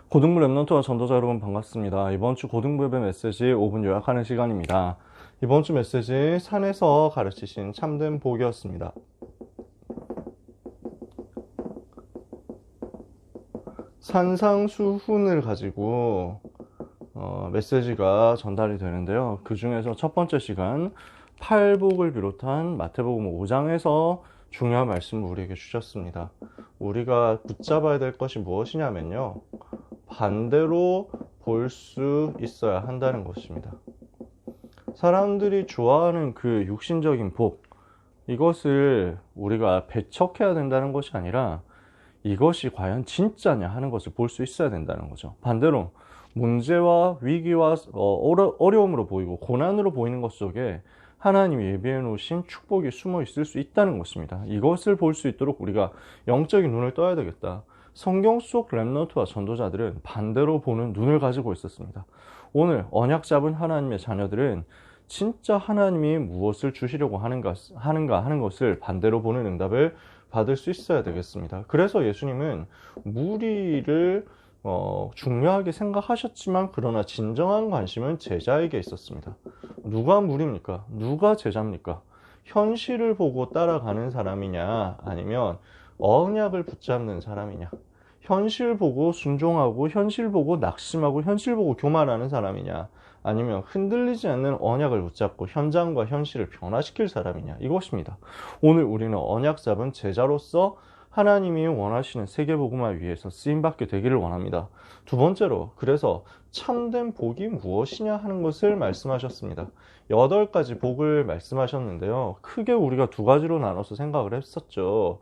고등부 랩넌트와 전도자 여러분 반갑습니다. 이번 주 고등부 예배 메시지 5분 요약하는 시간입니다. 이번 주 메시지 산에서 가르치신 참된 복이었습니다. 산상수훈을 가지고 메시지가 전달이 되는데요. 그 중에서 첫 번째 시간 팔복을 비롯한 마태복음 5장에서 중요한 말씀을 우리에게 주셨습니다. 우리가 붙잡아야 될 것이 무엇이냐면요, 반대로 볼 수 있어야 한다는 것입니다. 사람들이 좋아하는 그 육신적인 복, 이것을 우리가 배척해야 된다는 것이 아니라 이것이 과연 진짜냐 하는 것을 볼 수 있어야 된다는 거죠. 반대로 문제와 위기와 어려움으로 보이고 고난으로 보이는 것 속에 하나님이 예비해 놓으신 축복이 숨어 있을 수 있다는 것입니다. 이것을 볼 수 있도록 우리가 영적인 눈을 떠야 되겠다. 성경 속 랩넌트와 전도자들은 반대로 보는 눈을 가지고 있었습니다. 오늘 언약 잡은 하나님의 자녀들은 진짜 하나님이 무엇을 주시려고 하는가 하는 것을 반대로 보는 응답을 받을 수 있어야 되겠습니다. 그래서 예수님은 무리를 중요하게 생각하셨지만 그러나 진정한 관심은 제자에게 있었습니다. 누가 무리입니까? 누가 제자입니까? 현실을 보고 따라가는 사람이냐, 아니면 언약을 붙잡는 사람이냐? 현실 보고 순종하고 현실 보고 낙심하고 현실 보고 교만하는 사람이냐, 아니면 흔들리지 않는 언약을 붙잡고 현장과 현실을 변화시킬 사람이냐, 이것입니다. 오늘 우리는 언약 잡은 제자로서 하나님이 원하시는 세계복음화 위해서 쓰임받게 되기를 원합니다. 두 번째로, 그래서 참된 복이 무엇이냐 하는 것을 말씀하셨습니다. 8가지 복을 말씀하셨는데요, 크게 우리가 두 가지로 나눠서 생각을 했었죠.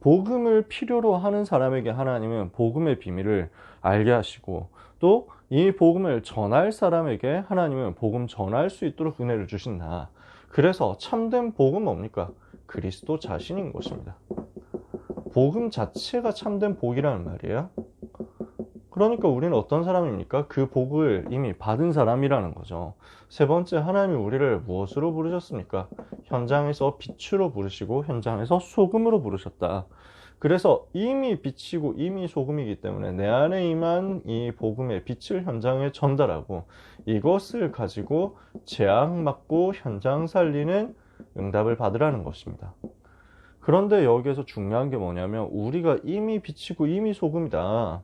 복음을 필요로 하는 사람에게 하나님은 복음의 비밀을 알게 하시고, 또 이 복음을 전할 사람에게 하나님은 복음 전할 수 있도록 은혜를 주신다. 그래서 참된 복은 뭡니까? 그리스도 자신인 것입니다. 복음 자체가 참된 복이라는 말이에요. 그러니까 우리는 어떤 사람입니까? 그 복을 이미 받은 사람이라는 거죠. 세 번째, 하나님이 우리를 무엇으로 부르셨습니까? 현장에서 빛으로 부르시고 현장에서 소금으로 부르셨다. 그래서 이미 빛이고 이미 소금이기 때문에 내 안에 임한 이 복음의 빛을 현장에 전달하고 이것을 가지고 재앙 맞고 현장 살리는 응답을 받으라는 것입니다. 그런데 여기에서 중요한 게 뭐냐면, 우리가 이미 빛이고 이미 소금이다.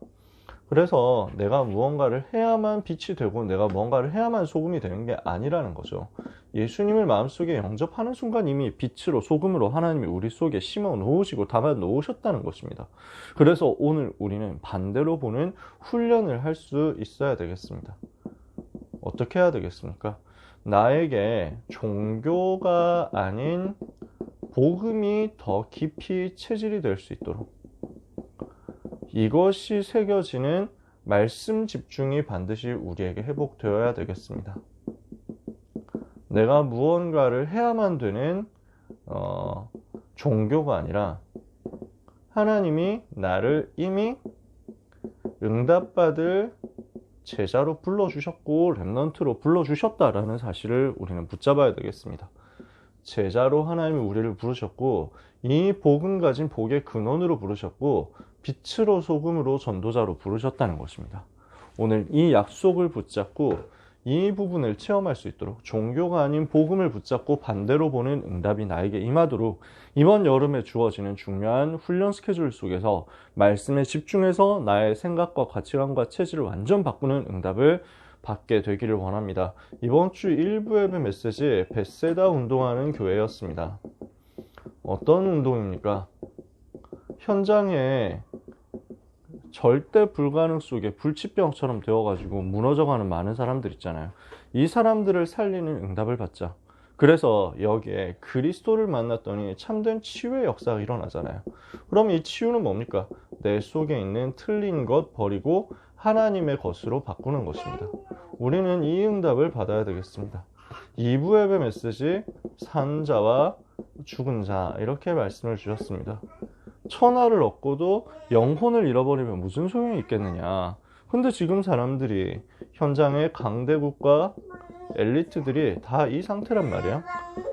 그래서 내가 무언가를 해야만 빛이 되고 내가 무언가를 해야만 소금이 되는 게 아니라는 거죠. 예수님을 마음속에 영접하는 순간 이미 빛으로 소금으로 하나님이 우리 속에 심어 놓으시고 담아 놓으셨다는 것입니다. 그래서 오늘 우리는 반대로 보는 훈련을 할 수 있어야 되겠습니다. 어떻게 해야 되겠습니까? 나에게 종교가 아닌 복음이 더 깊이 체질이 될 수 있도록, 이것이 새겨지는 말씀 집중이 반드시 우리에게 회복되어야 되겠습니다. 내가 무언가를 해야만 되는 종교가 아니라 하나님이 나를 이미 응답받을 제자로 불러주셨고 랩넌트로 불러주셨다라는 사실을 우리는 붙잡아야 되겠습니다. 제자로 하나님이 우리를 부르셨고 이 복음 가진 복의 근원으로 부르셨고 빛으로 소금으로 전도자로 부르셨다는 것입니다. 오늘 이 약속을 붙잡고 이 부분을 체험할 수 있도록, 종교가 아닌 복음을 붙잡고 반대로 보는 응답이 나에게 임하도록 이번 여름에 주어지는 중요한 훈련 스케줄 속에서 말씀에 집중해서 나의 생각과 가치관과 체질을 완전 바꾸는 응답을 받게 되기를 원합니다. 이번 주 1부 예배 메시지 베세다 운동하는 교회였습니다. 어떤 운동입니까? 현장에 절대 불가능 속에 불치병처럼 되어가지고 무너져가는 많은 사람들 있잖아요. 이 사람들을 살리는 응답을 받자. 그래서 여기에 그리스도를 만났더니 참된 치유의 역사가 일어나잖아요. 그럼 이 치유는 뭡니까? 내 속에 있는 틀린 것 버리고 하나님의 것으로 바꾸는 것입니다. 우리는 이 응답을 받아야 되겠습니다. 2부 예배 메시지 산자와 죽은 자, 이렇게 말씀을 주셨습니다. 천하를 얻고도 영혼을 잃어버리면 무슨 소용이 있겠느냐. 근데 지금 사람들이, 현장의 강대국과 엘리트들이 다 이 상태란 말이야.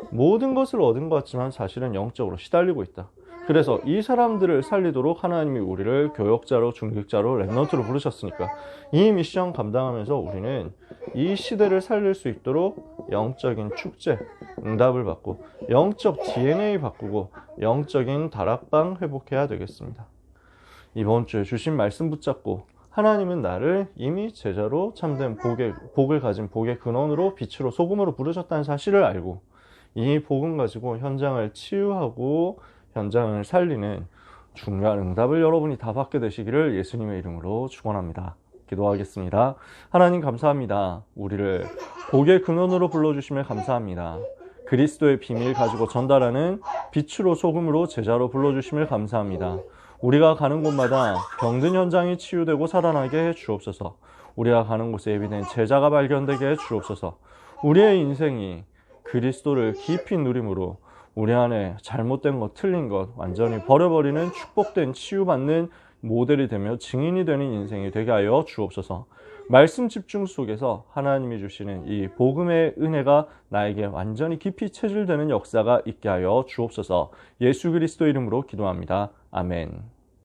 모든 것을 얻은 것 같지만 사실은 영적으로 시달리고 있다. 그래서 이 사람들을 살리도록 하나님이 우리를 교역자로, 중직자로, 렘넌트로 부르셨으니까 이 미션 감당하면서 우리는 이 시대를 살릴 수 있도록 영적인 축제, 응답을 받고 영적 DNA 바꾸고 영적인 다락방 회복해야 되겠습니다. 이번 주에 주신 말씀 붙잡고 하나님은 나를 이미 제자로 참된 복을 가진 복의 근원으로 빛으로 소금으로 부르셨다는 사실을 알고 이 복음 가지고 현장을 치유하고 현장을 살리는 중요한 응답을 여러분이 다 받게 되시기를 예수님의 이름으로 축원합니다. 기도하겠습니다. 하나님 감사합니다. 우리를 복의 근원으로 불러주심에 감사합니다. 그리스도의 비밀 가지고 전달하는 빛으로 소금으로 제자로 불러주심을 감사합니다. 우리가 가는 곳마다 병든 현장이 치유되고 살아나게 해 주옵소서. 우리가 가는 곳에 예비된 제자가 발견되게 해 주옵소서. 우리의 인생이 그리스도를 깊이 누림으로 우리 안에 잘못된 것, 틀린 것 완전히 버려버리는 축복된 치유받는 모델이 되며 증인이 되는 인생이 되게 하여 주옵소서. 말씀 집중 속에서 하나님이 주시는 이 복음의 은혜가 나에게 완전히 깊이 체질되는 역사가 있게 하여 주옵소서. 예수 그리스도 이름으로 기도합니다. 아멘.